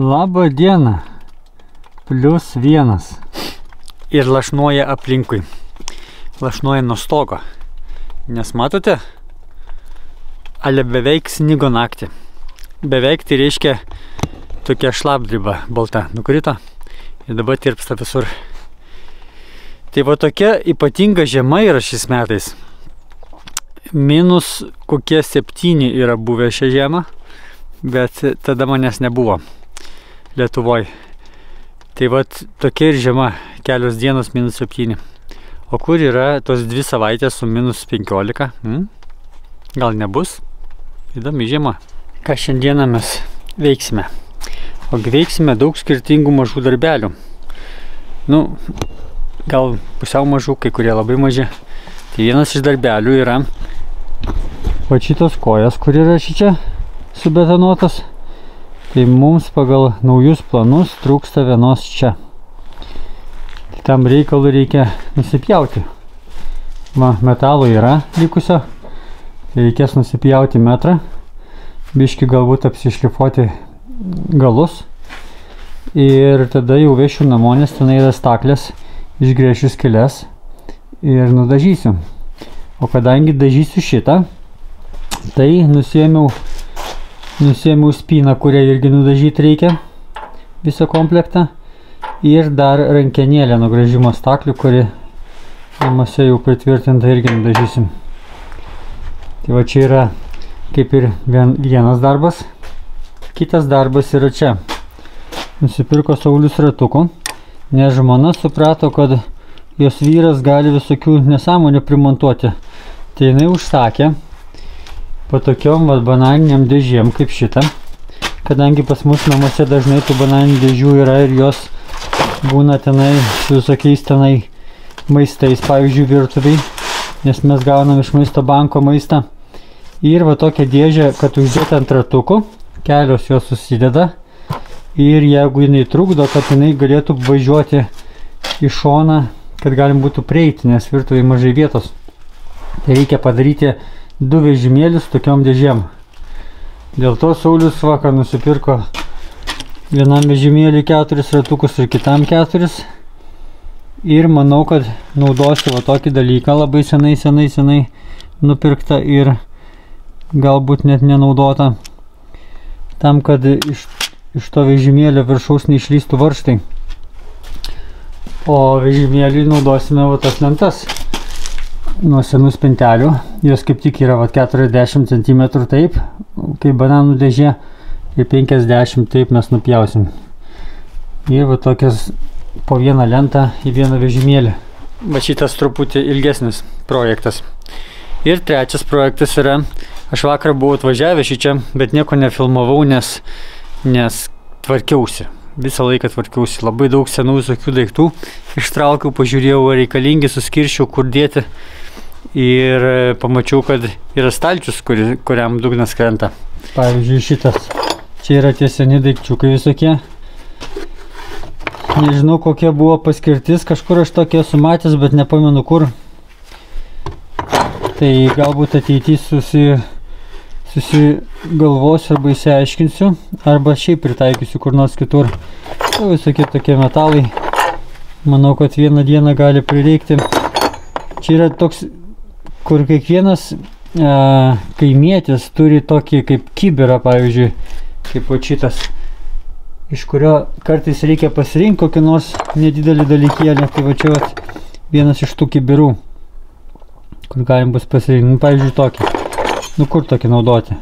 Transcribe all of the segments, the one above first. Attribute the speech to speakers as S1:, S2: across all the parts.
S1: Labą dieną. +1. Ir lašnuoja aplinkui. Lašnuoja nuo stogo. Nes matote, ale beveik snigo naktį. Beveik tai reiškia tokia šlapdriba balta nukrito ir dabar tirpsta visur. Tai va tokia ypatinga žiema yra šiais metais. Minus kokie 7 yra buvę šią žiemą, bet tada manęs nebuvo Lietuvoj. Tai va tokia ir žiema, kelios dienos -7. O kur yra tos 2 savaitės su -15? Gal nebus? Įdomi žiema. Ką šiandieną mes veiksime? Ogi veiksime daug skirtingų mažų darbelių. Nu, gal pusiau mažų, kai kurie labai maži. Tai vienas iš darbelių yra va šitos kojas, kur yra šičia subetonuotas. Tai mums pagal naujus planus trūksta vienos čia. Tai tam reikalui reikia nusipjauti. Va, metalo yra likusio. Tai reikės nusipjauti metrą. Biški galbūt apsišlifuoti galus. Ir tada jau vešiu namo, nes ten yra staklės, išgrėšiu skyles ir nudažysiu. O kadangi dažysiu šitą, tai nusiėmiau spyną, kurią irgi nudažyti reikia, visą komplektą. Ir dar rankenėlę nuo grąžimo staklių, kuri namuose jau pritvirtinta, irgi nudažysim. Tai va čia yra kaip ir vienas darbas. Kitas darbas yra čia. Nusipirko Saulius ratukų, nes žmona suprato, kad jos vyras gali visokių nesąmonių primontuoti. Tai jinai užsakė po tokiom bananiniam dėžėm kaip šitą. Kadangi pas mus namuose dažnai tų bananinių dėžių yra ir jos būna tenai su visokiais tenai maistais, pavyzdžiui virtuviai, nes mes gaunam iš maisto banko maistą. Ir va tokią dėžę, kad uždėti ant ratukų, kelios jos susideda. Ir jeigu jinai trukdo, kad jinai galėtų važiuoti į šoną, kad galim būtų prieiti, nes virtuvėje mažai vietos. Tai reikia padaryti 2 vežimėlius tokiom dėžėm. Dėl to Saulius vakar nusipirko vienam vežimėliui 4 ratukus ir kitam 4. Ir manau, kad naudosiu va tokį dalyką labai senai nupirktą ir galbūt net nenaudota. Tam, kad iš to vežimėlio viršaus neišlystų varžtai. O vežimėliui naudosime va tas lentas nuo senų spintelių. Jos kaip tik yra va 40 cm taip, kaip bananų dėžė, ir 50 taip mes nupjausim. Ir va tokias po vieną lentą į vieną vežimėlį. Va šitas truputį ilgesnis projektas. Ir trečias projektas yra, aš vakar buvau atvažiavęs šičia, bet nieko nefilmavau, nes tvarkiausi. Visą laiką tvarkiausi. Labai daug senų visokių daiktų ištraukiau, pažiūrėjau, ar reikalingi, suskirščiau, kur dėti. Ir pamačiau, kad yra stalčius, kuriam dugnas krenta. Pavyzdžiui, šitas. Čia yra tie seni daikčiukai visokie. Nežinau, kokia buvo paskirtis. Kažkur aš tokia esu matęs, bet nepamenu kur. Tai galbūt ateityje susigalvosiu arba įsiaiškinsiu, arba šiaip pritaikysiu kur nors kitur. Tai visokie tokie metalai. Manau, kad vieną dieną gali prireikti. Čia yra toks, kur kiekvienas kaimietis turi tokį kaip kibirą, pavyzdžiui, kaip va šitas, iš kurio kartais reikia pasirinkti kokį nors nedidelį dalykėlį. Tai va čia vienas iš tų kibirų, kur galim bus pasirinkti. Nu, pavyzdžiui, tokį. Nu, kur tokį naudoti?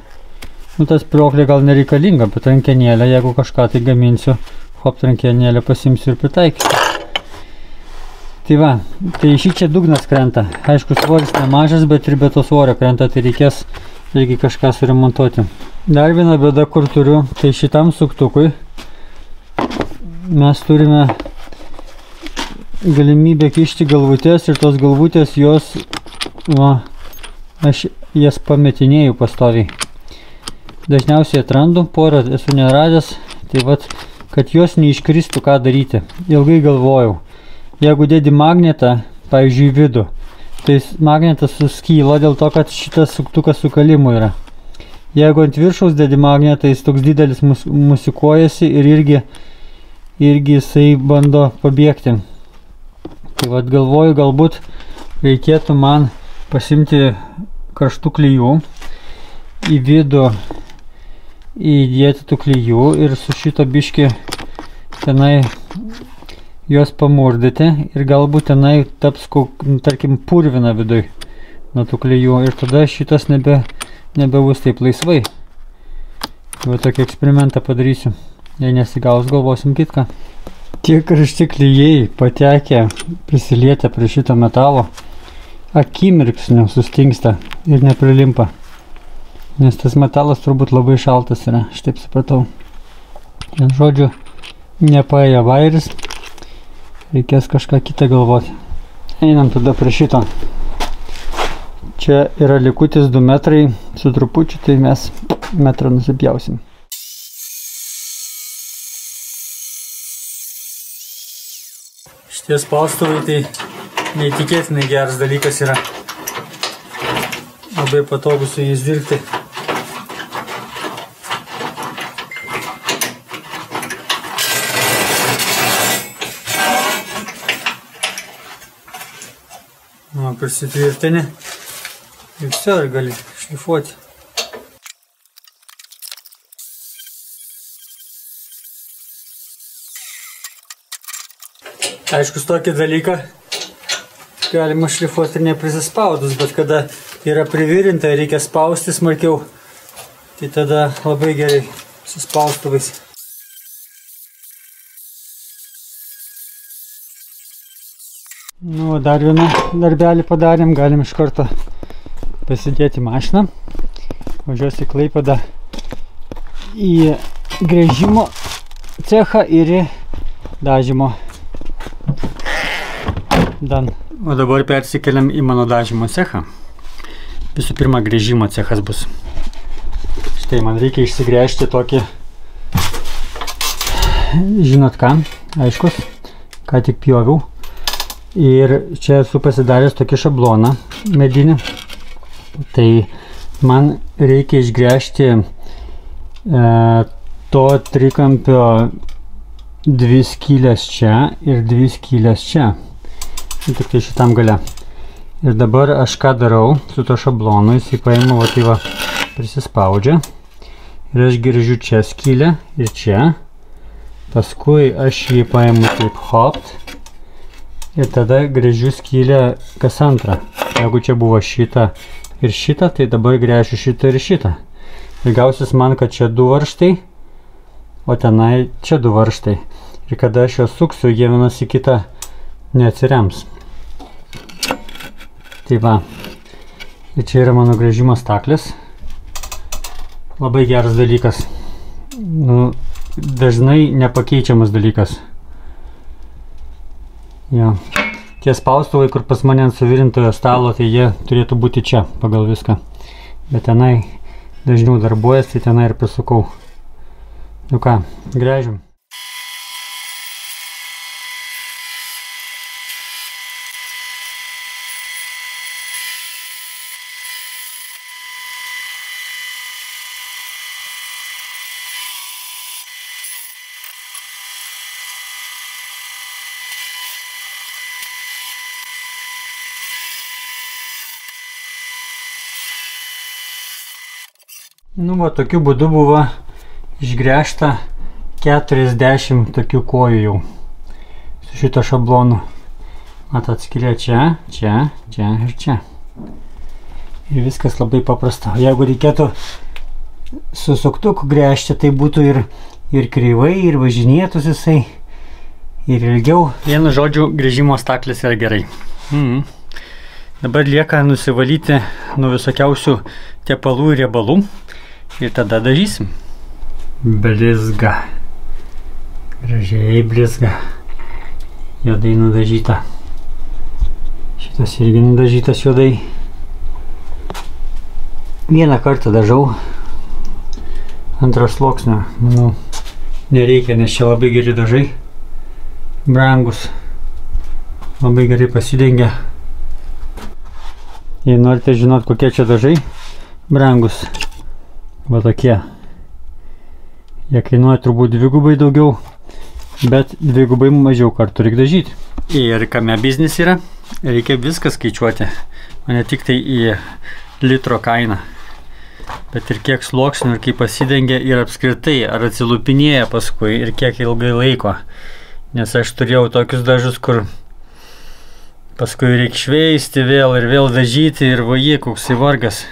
S1: Nu, tas spyruoklė gal nereikalinga, bet rankenėlę, jeigu kažką tai gaminsiu, hop, rankenėlę pasimsiu ir pritaikysiu. Tai va, tai šį čia dugnas krenta. Aišku, svoris nemažas, bet ir be to svorio krenta, tai reikės irgi kažką suremontuoti. Dar viena bėda, kur turiu, tai šitam suktukui mes turime galimybę kišti galvutės ir tos galvutės jos, va, aš jas pametinėjau pastoviai. Dažniausiai atrandu, porą esu neradęs, tai vat, kad jos neiškristų, ką daryti. Ilgai galvojau. Jeigu dėdi magnetą, pavyzdžiui, vidų, tai magnetas suskyla dėl to, kad šitas suktukas su kalimu yra. Jeigu ant viršaus dedi magnetą, jis toks didelis musikuojasi ir irgi jisai bando pabėgti. Tai vat galvoju, galbūt reikėtų man pasimti karštų klijų, į vidų įdėti tų klijų ir su šito biškį tenai juos pamurdyti ir galbūt tenai taps, tarkim, purvina viduj nuo tų klijų ir tada šitas nebebus taip laisvai. Va tokį eksperimentą padarysiu. Jei nesigaus, galvosim kitką. Tie karšti klijai patekę, prisilietę prie šito metalo, akimirksniu sustingsta ir neprilimpa. Nes tas metalas turbūt labai šaltas yra, aš taip supratau. Vien žodžiu, nepaėja vairis, reikės kažką kitą galvoti. Einam tada prie šito. Čia yra likutis 2 metrai su trupučiu, tai mes metrą nusipjausim. Šitie spaustuvai tai neįtikėtinai geras dalykas yra. Labai patogu su jais dirbti. Prisitvirtini ir все, ir gali šlifuoti. Aišku, tokį dalyką galima šlifuoti ir neprisispaudus, bet kada yra privirinta ir reikia spausti smarkiau, tai tada labai gerai su spaustuvais. Nu, dar vieną darbelį padarėm, galim iš karto pasidėti mašiną. Važiuosi į Klaipėdą į gręžimo cechą ir į dažymo. O dabar persikeliam į mano dažymo cechą. Visų pirma, gręžimo cechas bus. Štai man reikia išsigręžti tokį, žinot ką, aiškus, ką tik pjoviau. Ir čia esu pasidaręs tokį šabloną medinį. Tai man reikia išgręžti to trikampio 2 skylės čia ir 2 skylės čia. Tik tai šitam gale. Ir dabar aš ką darau su to šablonu, jis paimu, va tai va, prisispaudžia. Ir aš gręžiu čia skylę ir čia. Paskui aš jį paimu taip hopt. Ir tada gręžiu skylę kas antrą. Jeigu čia buvo šitą ir šitą, tai dabar gręžiu šitą ir šitą. Ir gausis man, kad čia 2 varžtai, o tenai čia 2 varžtai. Ir kada aš juos suksiu, jie vienas į kitą neatsirems. Tai va. Ir čia yra mano gręžimo staklis. Labai geras dalykas. Nu, dažnai nepakeičiamas dalykas. Jo. Tie spaustuvai, kur pas mane ant suvirintojo stalo, tai jie turėtų būti čia pagal viską. Bet tenai dažniau darbuojas, tai tenai ir pasukau. Nu ką, gręžiam. Nu, va, tokiu būdu buvo išgręžta 40 tokių kojų jau su šito šablonu. Matot, skylė čia, čia, čia ir čia. Ir viskas labai paprasta. Jeigu reikėtų su suktuku gręžti, tai būtų ir kreivai, ir važinėtus jisai, ir ilgiau. Vienu žodžiu, gręžimo staklis yra gerai. Dabar lieka nusivalyti nuo visokiausių tepalų ir riebalų. Ir tada dažysim. Blizga. Gražiai blizga. Juodai nudažyta. Šitas irgi nudažytas juodai. Vieną kartą dažau. Antras sluoksnio. Manau, nereikia, nes čia labai geri dažai. Brangus. Labai gerai pasidengia. Jei norite žinot, kokie čia dažai brangus, Va tokie. Jie kainuoja turbūt dvigubai daugiau, bet dvigubai mažiau kartų reikia dažyti. Ir kame biznis yra, reikia viską skaičiuoti, o ne tik tai į litro kainą. Bet ir kiek sluoksnių ir kaip pasidengia ir apskritai, ar atsilupinėja paskui ir kiek ilgai laiko. Nes aš turėjau tokius dažus, kur paskui reikia šveisti vėl ir vėl dažyti ir vaji, koksai vargas.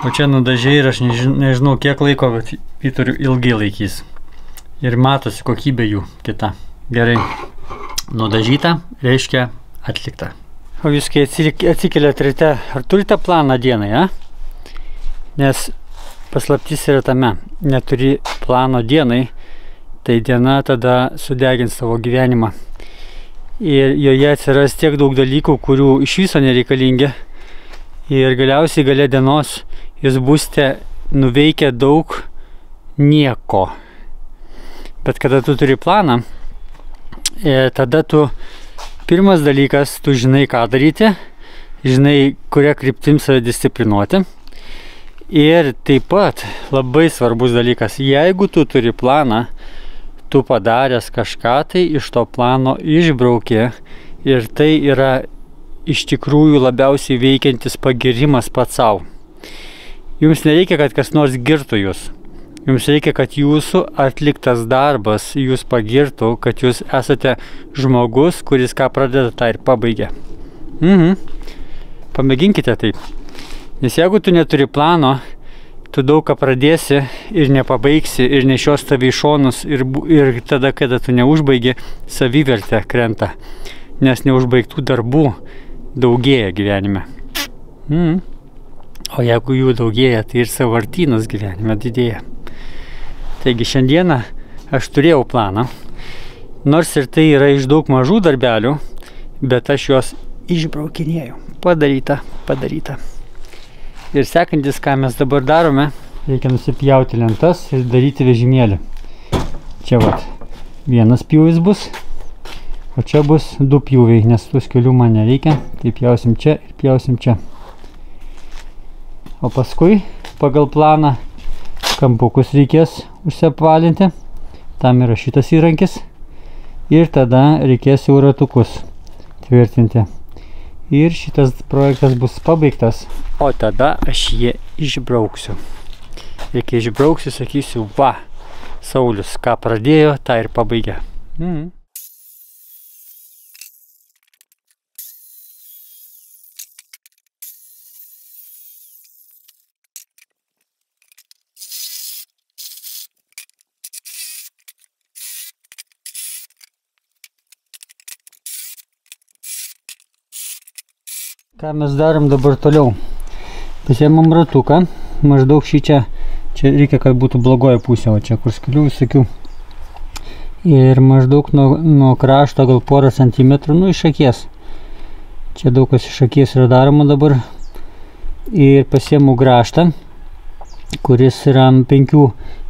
S1: O čia nudažiai ir aš nežinau kiek laiko, bet jį turiu ilgai laikys. Ir matosi kokybė jų kita. Gerai. Nudažyta reiškia atlikta. O jūs kai atsikeliat ryte, ar turite planą dienai, ja? Nes paslaptis yra tame. Neturi plano dienai, tai diena tada sudegins savo gyvenimą. Ir joje atsiras tiek daug dalykų, kurių iš viso nereikalingi. Ir galiausiai gale dienos jūs būsite nuveikę daug nieko. Bet kada tu turi planą, tada tu, pirmas dalykas, tu žinai ką daryti, žinai kurią kryptim save disciplinuoti. Ir taip pat labai svarbus dalykas, jeigu tu turi planą, tu padaręs kažką, tai iš to plano išbrauki ir tai yra iš tikrųjų labiausiai veikiantis pagyrimas pats savo. Jums nereikia, kad kas nors girtų jūs. Jums reikia, kad jūsų atliktas darbas jūs pagirtų, kad jūs esate žmogus, kuris ką pradeda, tą ir pabaigia. Pamėginkite taip. Nes jeigu tu neturi plano, tu daug ką pradėsi ir nepabaigsi ir nešios tave į šonus ir tada, kada tu neužbaigi, savivertė krenta. Nes neužbaigtų darbų daugėja gyvenime. O jeigu jų daugėja, tai ir sąvartynas gyvenime didėja. Taigi šiandieną aš turėjau planą, nors ir tai yra iš daug mažų darbelių, bet aš juos išbraukinėjau. Padaryta. Ir sekantis, ką mes dabar darome, reikia nusipjauti lentas ir daryti vežimėlį. Čia vat vienas pjūvis bus, o čia bus du pjūviai, nes tų skelių man nereikia. Tai pjausim čia ir pjausim čia. O paskui, pagal planą, kampukus reikės užsiapvalinti. Tam yra šitas įrankis. Ir tada reikės jau ratukus tvirtinti. Ir šitas projektas bus pabaigtas, o tada aš jį išbrauksiu. Ir kai išbrauksiu, sakysiu, va, Saulius, ką pradėjo, tą ir pabaigė. Ką mes darom dabar toliau? Pasiemam ratuką, maždaug šį čia reikia, kad būtų blogoji pusė, o čia kur skilių visokių. Ir maždaug nuo krašto gal porą centimetrų, iš akies. Čia daug kas iš akies yra daroma dabar. Ir pasiemu grąžtą, kuris yra 5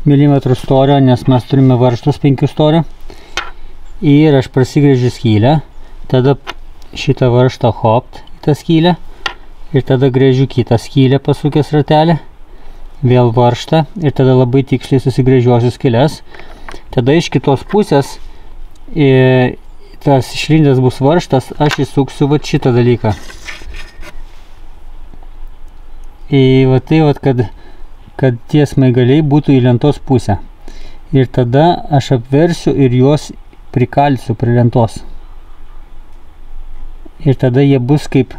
S1: mm storio, nes mes turime varžtus 5 storio. Ir aš prasigrėžiu skylę, tada šitą varžtą hopt tą skylę ir tada grėžiu kitą skylę pasukęs ratelį, vėl varžtą ir tada labai tiksliai susigrėžiuosiu skylės. Tada iš kitos pusės tas išlindęs bus varžtas, aš įsuksiu vat šitą dalyką. Va tai vat, kad tie smaigaliai būtų į lentos pusę. Ir tada aš apversiu ir juos prikalsiu prie lentos. Ir tada jie bus kaip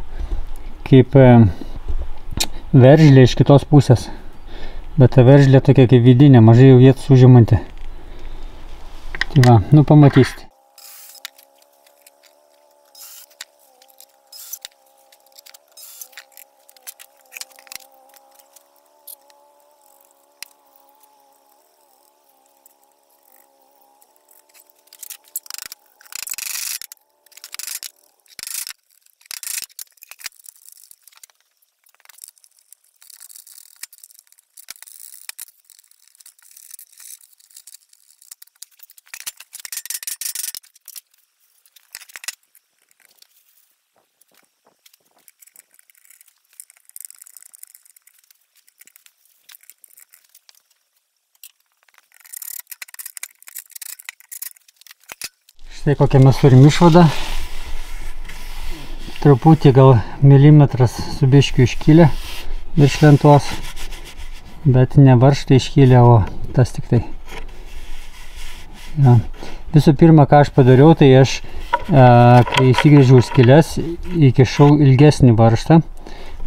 S1: veržlė iš kitos pusės. Bet ta veržlė tokia kaip vidinė, mažai jau vietos užimanti. Tai va, pamatysite. Štai kokią mes turim išvadą. Truputį gal milimetras su biškiu iškylė virš lentos, bet ne varžtai iškylė, o tas tik tai. Ja. Visų pirma, ką aš padariau, tai aš, kai įsigrėžiau skylės, įkišau ilgesnį varžtą,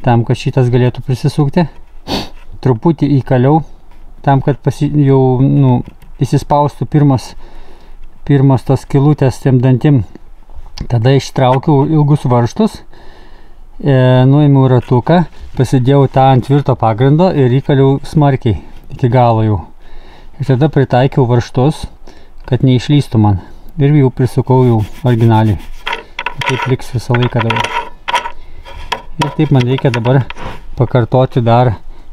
S1: tam, kad šitas galėtų prisisukti. Truputį įkaliau, tam, kad jau įsispaustų pirmos tos skylutės tiem dantim. Tada ištraukiau ilgus varžtus, nuėmiau ratuką, pasidėjau tą ant tvirto pagrindo ir įkaliau smarkiai iki galo jau. Ir tada pritaikiau varžtus, kad neišlystų man. Ir jau prisukau jau originaliai. Taip liks visą laiką dabar. Ir taip man reikia dabar pakartoti dar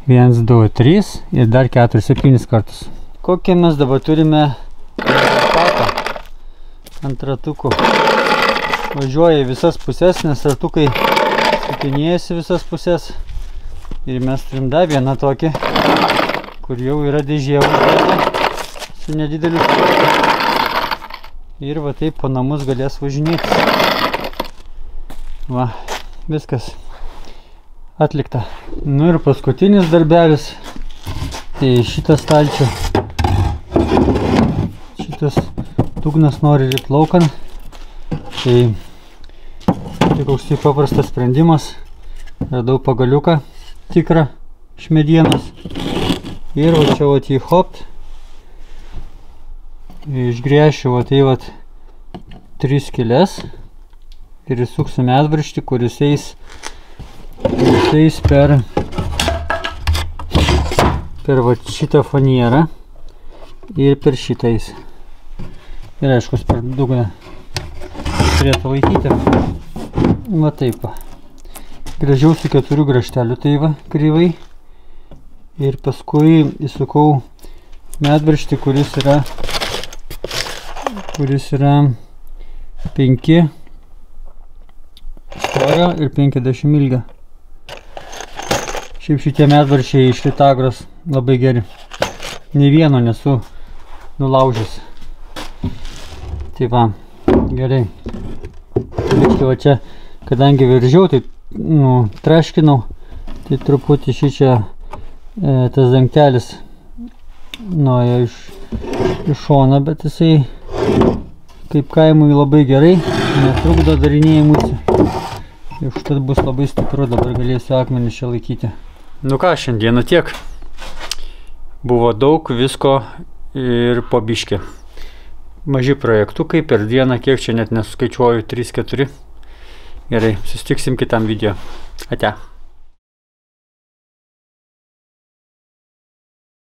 S1: 1, 2, 3 ir dar 4, 7 kartus. Kokią mes dabar turime rezultatą ant ratukų. Važiuoja į visas pusės, nes ratukai sukinėjasi visas pusės. Ir mes turim dar vieną tokį, kur jau yra dėžė uždėta su nedideliu. Ir va taip po namus galės važinėti. Va, viskas atlikta. Nu ir paskutinis darbelis. Tai šitas stalčių. Šitas dugnas nori ryt laukan. Tai koks tai paprastas sprendimas. Radau pagaliuką tikrą iš medienos. Ir va čia vat jį hopt. Išgręšiu va tai vat 3 skylės. Ir įsuksiu medvaržtį, kuris eis per va šitą fanierą ir per šitą eis. Ir aiškus per dugną turėtų laikyti. Va taip va. Grąžiau su 4 grąžtelių tai va, kryvai. Ir paskui įsukau medvaržtį, kuris yra 5 storio ir 50 ilgio. Šiaip šitie medvaržčiai iš Litagros labai geri. Nei vieno nesu nulaužęs. Tai va, gerai. Va čia, kadangi veržiau, tai traškinau, tai truputį šičia tas dangtelis nuėjo iš šono, bet jisai kaip kaimui labai gerai, netrukdo darinėjimuisi. Ir užtat bus labai stipru, dabar galėsiu akmenį čia laikyti. Nu ką, šiandieną tiek. Buvo daug visko ir po biškį. Maži projektukai per dieną, kiek čia net nesuskaičiuoju, 3-4. Gerai, susitiksim kitam video. Ate.